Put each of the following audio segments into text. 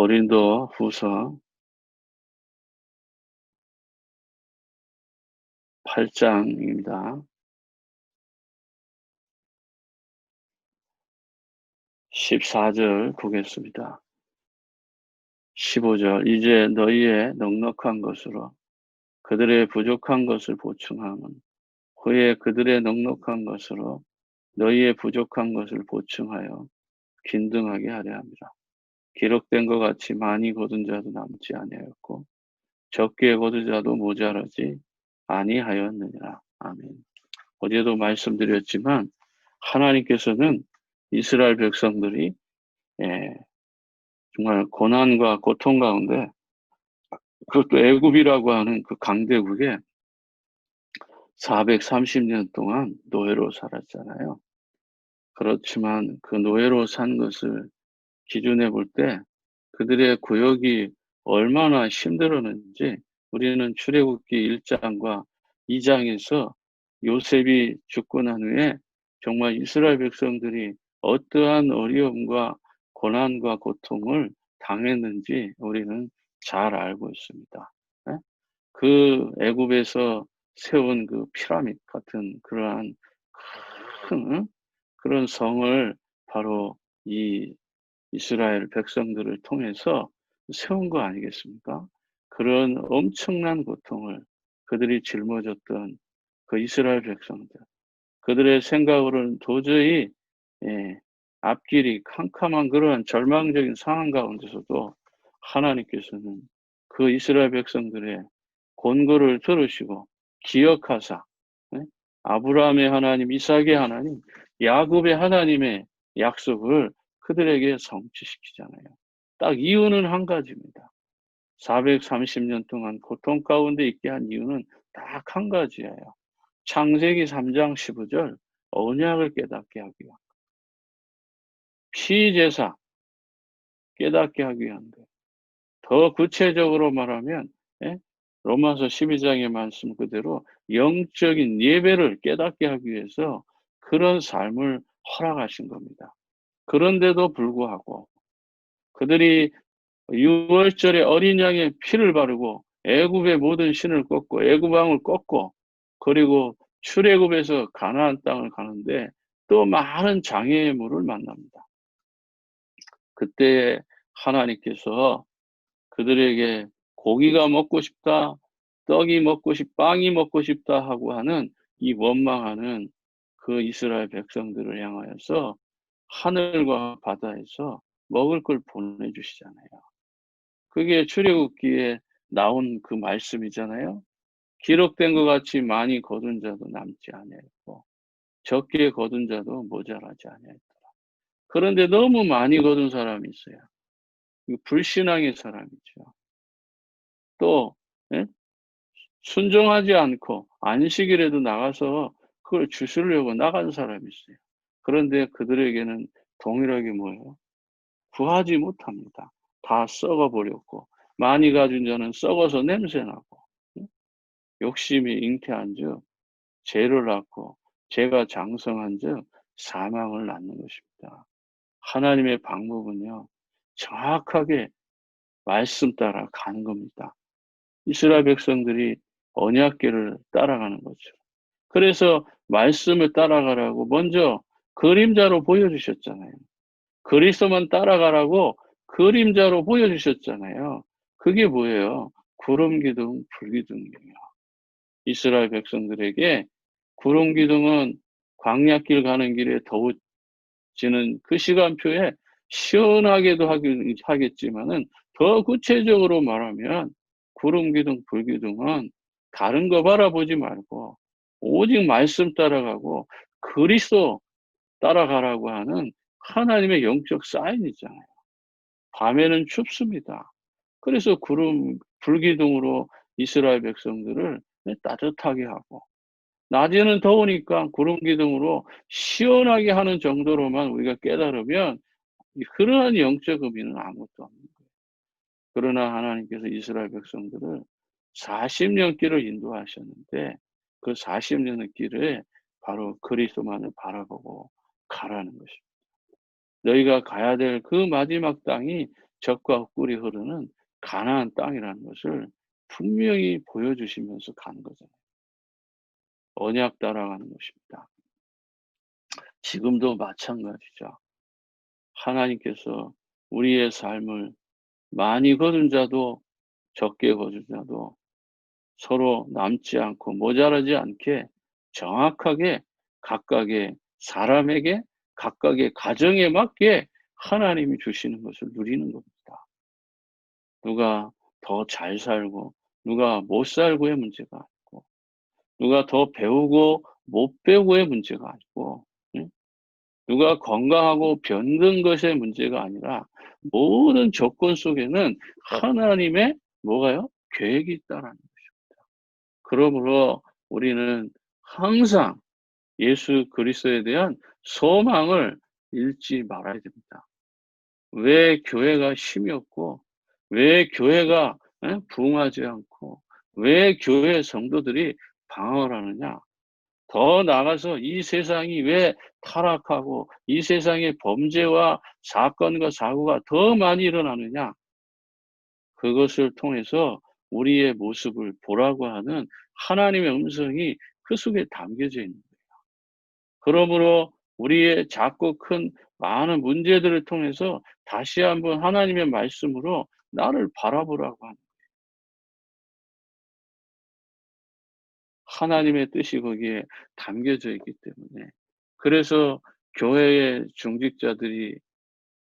고린도 후서 8장입니다. 14절 보겠습니다. 15절 이제 너희의 넉넉한 것으로 그들의 부족한 것을 보충하면 후에 그들의 넉넉한 것으로 너희의 부족한 것을 보충하여 균등하게 하려 합니다. 기록된 것 같이 많이 거둔 자도 남지 아니하였고 적게 거둔 자도 모자라지 아니하였느니라. 아멘. 어제도 말씀드렸지만 하나님께서는 이스라엘 백성들이 정말 고난과 고통 가운데, 그것도 애굽이라고 하는 그 강대국에 430년 동안 노예로 살았잖아요. 그렇지만 그 노예로 산 것을 기준해 볼 때 그들의 구역이 얼마나 힘들었는지 우리는 출애굽기 1장과 2장에서 요셉이 죽고 난 후에 정말 이스라엘 백성들이 어떠한 어려움과 고난과 고통을 당했는지 우리는 잘 알고 있습니다. 네? 그 애굽에서 세운 그 피라미드 같은 그러한 큰 그런 성을 바로 이 이스라엘 백성들을 통해서 세운 거 아니겠습니까? 그런 엄청난 고통을 그들이 짊어졌던 그 이스라엘 백성들, 그들의 생각으로는 도저히 앞길이 캄캄한 그러한 절망적인 상황 가운데서도 하나님께서는 그 이스라엘 백성들의 곤고를 들으시고 기억하사 아브라함의 하나님, 이삭의 하나님, 야곱의 하나님의 약속을 그들에게 성취시키잖아요. 딱 이유는 한 가지입니다. 430년 동안 고통 가운데 있게 한 이유는 딱 한 가지예요. 창세기 3장 15절 언약을 깨닫게 하기 위한, 피제사 깨닫게 하기 위한 것. 더 구체적으로 말하면 로마서 12장의 말씀 그대로 영적인 예배를 깨닫게 하기 위해서 그런 삶을 허락하신 겁니다. 그런데도 불구하고 그들이 6월절에 어린 양의 피를 바르고 애굽의 모든 신을 꺾고 애굽 왕을 꺾고 그리고 출애굽에서 가나안 땅을 가는데 또 많은 장애물을 만납니다. 그때 하나님께서 그들에게 고기가 먹고 싶다, 떡이 먹고 빵이 먹고 싶다 하고 하는 이 원망하는 그 이스라엘 백성들을 향하여서 하늘과 바다에서 먹을 걸 보내주시잖아요. 그게 출애굽기에 나온 그 말씀이잖아요. 기록된 것 같이 많이 거둔 자도 남지 아니하였고 적게 거둔 자도 모자라지 아니하였더라. 그런데 너무 많이 거둔 사람이 있어요. 불신앙의 사람이죠. 또 순종하지 않고 안식일에도 나가서 그걸 주시려고 나간 사람이 있어요. 그런데 그들에게는 동일하게 뭐예요? 구하지 못합니다. 다 썩어버렸고 많이 가진 자는 썩어서 냄새나고 욕심이 잉태한즉 죄를 낳고 죄가 장성한즉 사망을 낳는 것입니다. 하나님의 방법은요 정확하게 말씀 따라 가는 겁니다. 이스라엘 백성들이 언약궤를 따라가는 거죠. 그래서 말씀을 따라가라고 먼저 그림자로 보여주셨잖아요. 그리스도만 따라가라고 그림자로 보여주셨잖아요. 그게 뭐예요? 구름 기둥, 불 기둥이에요. 이스라엘 백성들에게 구름 기둥은 광야길 가는 길에 더워지는 그 시간표에 시원하게도 하겠지만은 더 구체적으로 말하면 구름 기둥, 불 기둥은 다른 거 바라보지 말고 오직 말씀 따라가고 그리스도 따라가라고 하는 하나님의 영적 사인이잖아요. 밤에는 춥습니다. 그래서 구름, 불기둥으로 이스라엘 백성들을 따뜻하게 하고 낮에는 더우니까 구름기둥으로 시원하게 하는 정도로만 우리가 깨달으면 그러한 영적 의미는 아무것도 없는 거예요. 그러나 하나님께서 이스라엘 백성들을 40년 길을 인도하셨는데 그 40년의 길에 바로 그리스도만을 바라보고 가라는 것입니다. 너희가 가야 될 그 마지막 땅이 젖과 꿀이 흐르는 가나안 땅이라는 것을 분명히 보여주시면서 가는 거잖아요. 언약 따라가는 것입니다. 지금도 마찬가지죠. 하나님께서 우리의 삶을 많이 거둔 자도 적게 거둔 자도 서로 남지 않고 모자라지 않게 정확하게 각각의 사람에게 각각의 가정에 맞게 하나님이 주시는 것을 누리는 겁니다. 누가 더 잘 살고 누가 못 살고의 문제가 아니고 누가 더 배우고 못 배우고의 문제가 아니고 누가 건강하고 병든 것의 문제가 아니라 모든 조건 속에는 하나님의 뭐가요? 계획이 있다라는 것입니다. 그러므로 우리는 항상 예수 그리스도에 대한 소망을 잃지 말아야 됩니다. 왜 교회가 힘이 없고 왜 교회가 부흥하지 않고 왜 교회 성도들이 방황을 하느냐? 더 나아가서 이 세상이 왜 타락하고 이 세상에 범죄와 사건과 사고가 더 많이 일어나느냐? 그것을 통해서 우리의 모습을 보라고 하는 하나님의 음성이 그 속에 담겨져 있는 거예요. 그러므로 우리의 작고 큰 많은 문제들을 통해서 다시 한번 하나님의 말씀으로 나를 바라보라고 하는 하나님의 뜻이 거기에 담겨져 있기 때문에 그래서 교회의 중직자들이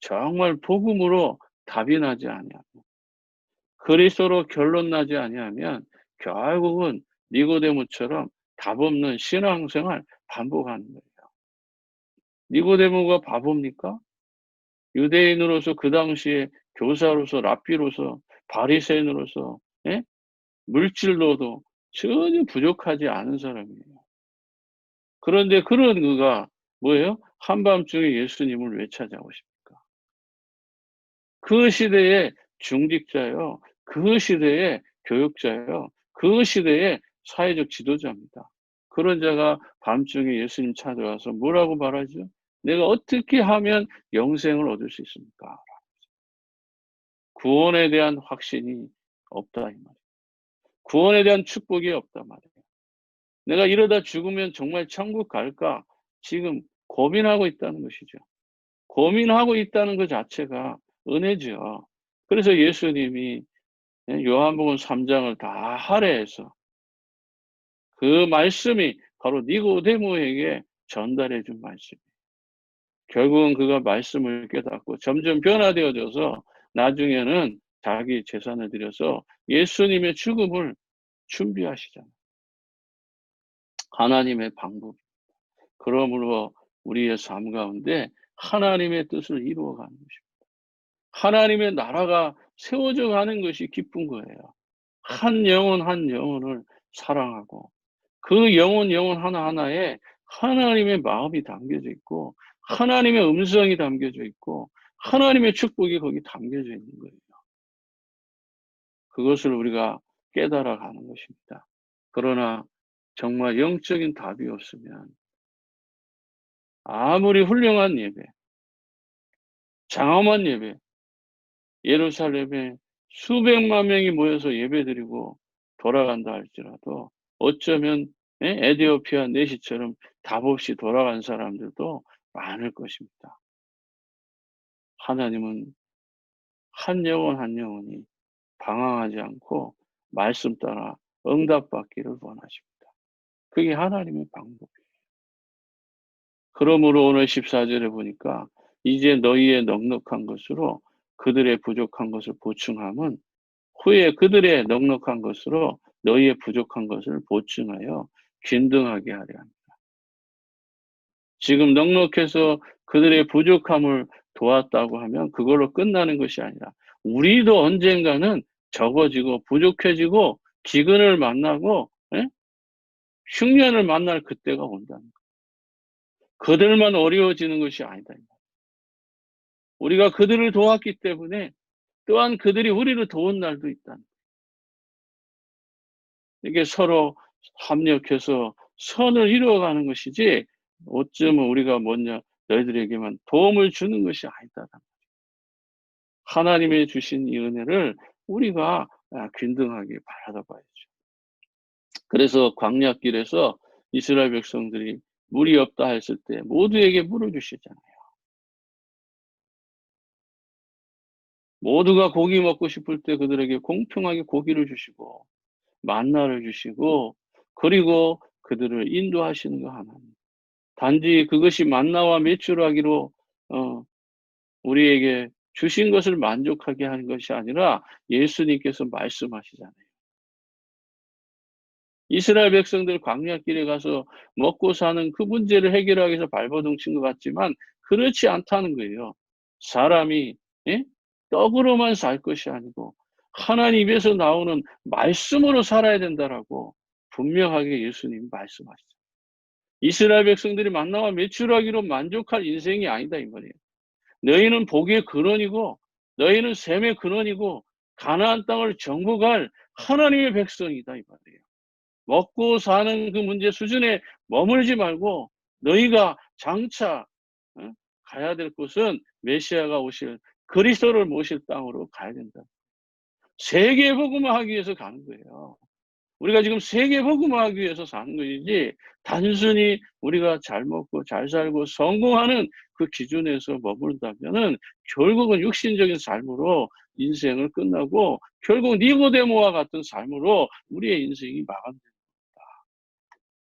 정말 복음으로 답이 나지 아니하고 그리스도로 결론 나지 아니하면 결국은 니고데모처럼 답 없는 신앙생활 반복하는 거예요. 니고데모가 바보입니까? 유대인으로서 그 당시에 교사로서 랍비로서 바리새인으로서 예? 물질로도 전혀 부족하지 않은 사람이에요. 그런데 그런 그가 뭐예요? 한밤중에 예수님을 왜 찾아오십니까? 그 시대의 중직자요. 그 시대의 교육자요. 그 시대의 사회적 지도자입니다. 그런 자가 밤중에 예수님 찾아와서 뭐라고 말하죠? 내가 어떻게 하면 영생을 얻을 수 있습니까? 구원에 대한 확신이 없다 이 말이에요. 구원에 대한 축복이 없단 말이에요. 내가 이러다 죽으면 정말 천국 갈까? 지금 고민하고 있다는 것이죠. 고민하고 있다는 것 자체가 은혜죠. 그래서 예수님이 요한복음 3장을 다 할애해서 그 말씀이 바로 니고데모에게 전달해 준 말씀이에요. 결국은 그가 말씀을 깨닫고 점점 변화되어져서 나중에는 자기 재산을 들여서 예수님의 죽음을 준비하시잖아요. 하나님의 방법. 그러므로 우리의 삶 가운데 하나님의 뜻을 이루어가는 것입니다. 하나님의 나라가 세워져 가는 것이 기쁜 거예요. 한 영혼 한 영혼을 사랑하고 그 영혼 하나하나에 하나님의 마음이 담겨져 있고 하나님의 음성이 담겨져 있고 하나님의 축복이 거기 담겨져 있는 거예요. 그것을 우리가 깨달아 가는 것입니다. 그러나 정말 영적인 답이 없으면 아무리 훌륭한 예배, 장엄한 예배, 예루살렘에 수백만 명이 모여서 예배드리고 돌아간다 할지라도 어쩌면 에디오피아 내시처럼 답 없이 돌아간 사람들도 많을 것입니다. 하나님은 한 영혼 한 영혼이 방황하지 않고 말씀 따라 응답받기를 원하십니다. 그게 하나님의 방법이에요. 그러므로 오늘 14절에 보니까 이제 너희의 넉넉한 것으로 그들의 부족한 것을 보충함은 후에 그들의 넉넉한 것으로 너희의 부족한 것을 보충하여 균등하게 하려 합니다. 지금 넉넉해서 그들의 부족함을 도왔다고 하면 그걸로 끝나는 것이 아니라 우리도 언젠가는 적어지고 부족해지고 기근을 만나고 흉년을 만날 그때가 온다는 거예요. 그들만 어려워지는 것이 아니다. 우리가 그들을 도왔기 때문에 또한 그들이 우리를 도운 날도 있다. 이게 서로 합력해서 선을 이루어가는 것이지 어쩌면 우리가 뭐냐 너희들에게만 도움을 주는 것이 아니다. 하나님의 주신 이 은혜를 우리가 균등하게 받아봐야죠. 그래서 광야길에서 이스라엘 백성들이 물이 없다 했을 때 모두에게 물을 주시잖아요. 모두가 고기 먹고 싶을 때 그들에게 공평하게 고기를 주시고 만나를 주시고, 그리고 그들을 인도하시는 거 하나님. 단지 그것이 만나와 메추라기로 우리에게 주신 것을 만족하게 하는 것이 아니라 예수님께서 말씀하시잖아요. 이스라엘 백성들 광야길에 가서 먹고 사는 그 문제를 해결하기 위해서 발버둥 친 것 같지만 그렇지 않다는 거예요. 사람이 예? 떡으로만 살 것이 아니고 하나님 입에서 나오는 말씀으로 살아야 된다라고 분명하게 예수님이 말씀하시죠. 이스라엘 백성들이 만나와 메추라기로 만족할 인생이 아니다 이 말이에요. 너희는 복의 근원이고 너희는 샘의 근원이고 가나안 땅을 정복할 하나님의 백성이다 이 말이에요. 먹고 사는 그 문제 수준에 머물지 말고 너희가 장차 가야 될 곳은 메시아가 오실 그리스도를 모실 땅으로 가야 된다. 세계 복음화하기 위해서 가는 거예요. 우리가 지금 세계 복음화하기 위해서 사는 것이지 단순히 우리가 잘 먹고 잘 살고 성공하는 그 기준에서 머무른다면은 결국은 육신적인 삶으로 인생을 끝나고 결국 니고데모와 같은 삶으로 우리의 인생이 마감됩니다.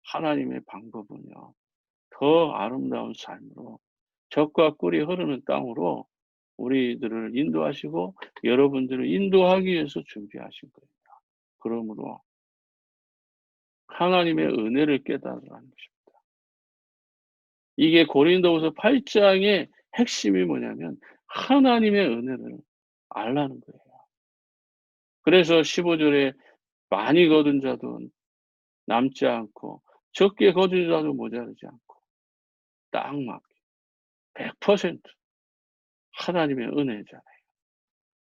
하나님의 방법은요, 더 아름다운 삶으로 젖과 꿀이 흐르는 땅으로 우리들을 인도하시고 여러분들을 인도하기 위해서 준비하신 거예요. 그러므로 하나님의 은혜를 깨달으라는 것입니다. 이게 고린도후서 8장의 핵심이 뭐냐면 하나님의 은혜를 알라는 거예요. 그래서 15절에 많이 거둔 자도 남지 않고 적게 거둔 자도 모자르지 않고 딱 맞게 100% 하나님의 은혜잖아요.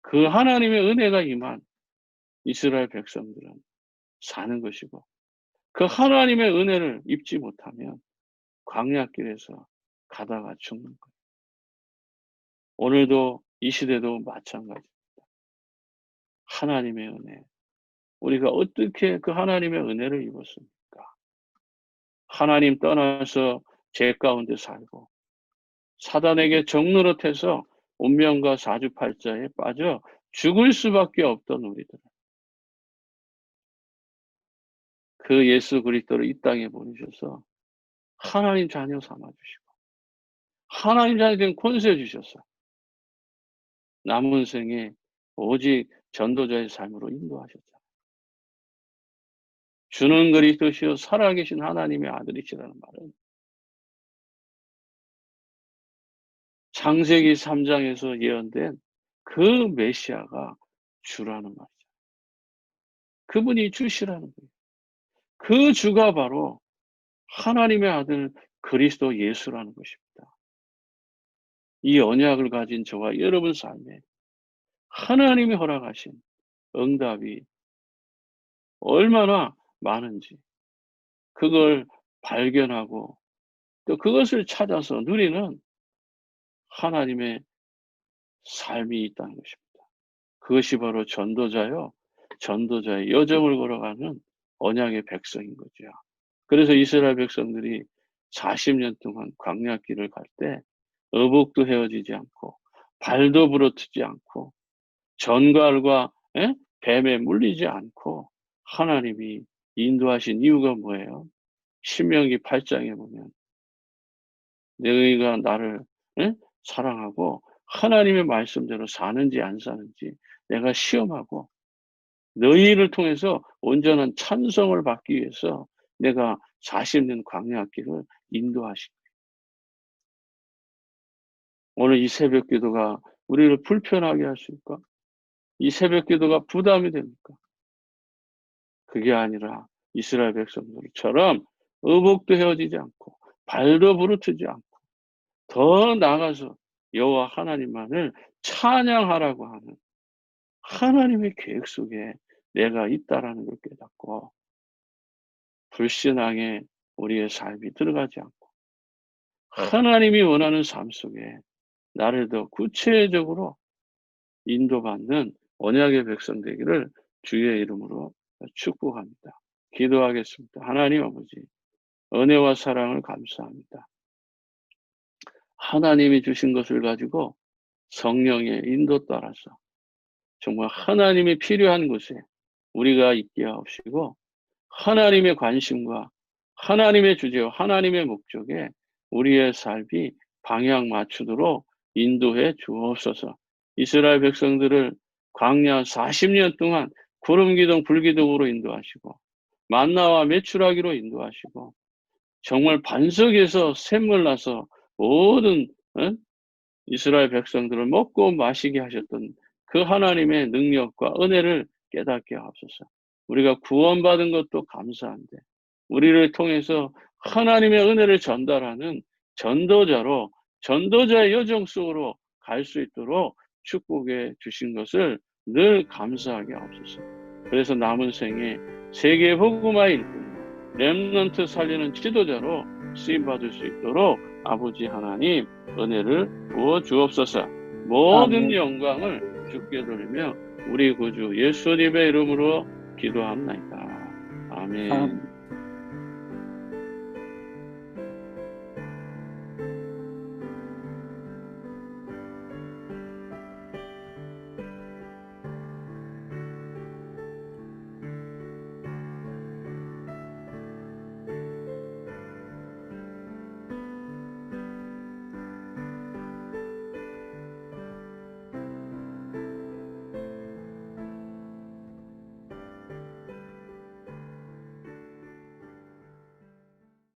그 하나님의 은혜가 임한 이스라엘 백성들은 사는 것이고, 그 하나님의 은혜를 입지 못하면 광야길에서 가다가 죽는 거예요. 오늘도 이 시대도 마찬가지입니다. 하나님의 은혜. 우리가 어떻게 그 하나님의 은혜를 입었습니까? 하나님 떠나서 죄 가운데 살고 사단에게 적노릇해서 운명과 사주팔자에 빠져 죽을 수밖에 없던 우리들. 그 예수 그리스도를 이 땅에 보내셔서 하나님 자녀 삼아 주시고 하나님 자녀 된 권세 주셔서 남은 생에 오직 전도자의 삶으로 인도하셨잖아요. 주는 그리스도시요 살아계신 하나님의 아들이시라는 말은 창세기 3장에서 예언된 그 메시아가 주라는 말이죠. 그분이 주시라는 거예요. 그 주가 바로 하나님의 아들 그리스도 예수라는 것입니다. 이 언약을 가진 저와 여러분 삶에 하나님이 허락하신 응답이 얼마나 많은지 그걸 발견하고 또 그것을 찾아서 누리는 하나님의 삶이 있다는 것입니다. 그것이 바로 전도자요, 전도자의 여정을 걸어가는 언약의 백성인 거죠. 그래서 이스라엘 백성들이 40년 동안 광야길을 갈 때 어복도 헤어지지 않고 발도 부러뜨지 않고 전갈과 뱀에 물리지 않고 하나님이 인도하신 이유가 뭐예요? 신명기 8장에 보면 너희가 나를 사랑하고 하나님의 말씀대로 사는지 안 사는지 내가 시험하고 너희를 통해서 온전한 찬송을 받기 위해서 내가 40년 광야길을 인도하신 거예요. 오늘 이 새벽 기도가 우리를 불편하게 하실까? 이 새벽 기도가 부담이 됩니까? 그게 아니라 이스라엘 백성들처럼 의복도 헤어지지 않고 발도 부르트지 않고 더 나아가서 여호와 하나님만을 찬양하라고 하는 하나님의 계획 속에 내가 있다라는 걸 깨닫고 불신앙에 우리의 삶이 들어가지 않고 하나님이 원하는 삶 속에 나를 더 구체적으로 인도받는 언약의 백성 되기를 주의 이름으로 축복합니다. 기도하겠습니다. 하나님 아버지, 은혜와 사랑을 감사합니다. 하나님이 주신 것을 가지고 성령의 인도 따라서 정말 하나님이 필요한 곳에 우리가 있게 하옵시고, 하나님의 관심과 하나님의 주제와 하나님의 목적에 우리의 삶이 방향 맞추도록 인도해 주옵소서. 이스라엘 백성들을 광야 40년 동안 구름 기둥 불 기둥으로 인도하시고 만나와 메추라기로 인도하시고 정말 반석에서 샘물 나서 모든 이스라엘 백성들을 먹고 마시게 하셨던 그 하나님의 능력과 은혜를 깨닫게 하옵소서. 우리가 구원받은 것도 감사한데 우리를 통해서 하나님의 은혜를 전달하는 전도자로 전도자의 여정 속으로 갈 수 있도록 축복해 주신 것을 늘 감사하게 하옵소서. 그래서 남은 생에 세계 복음화의 일꾼, 렘넌트 살리는 지도자로 쓰임받을 수 있도록 아버지 하나님 은혜를 부어 주옵소서. 모든 아멘. 영광을 주께 돌리며 우리 구주 예수님의 이름으로 기도합나이다. 아멘.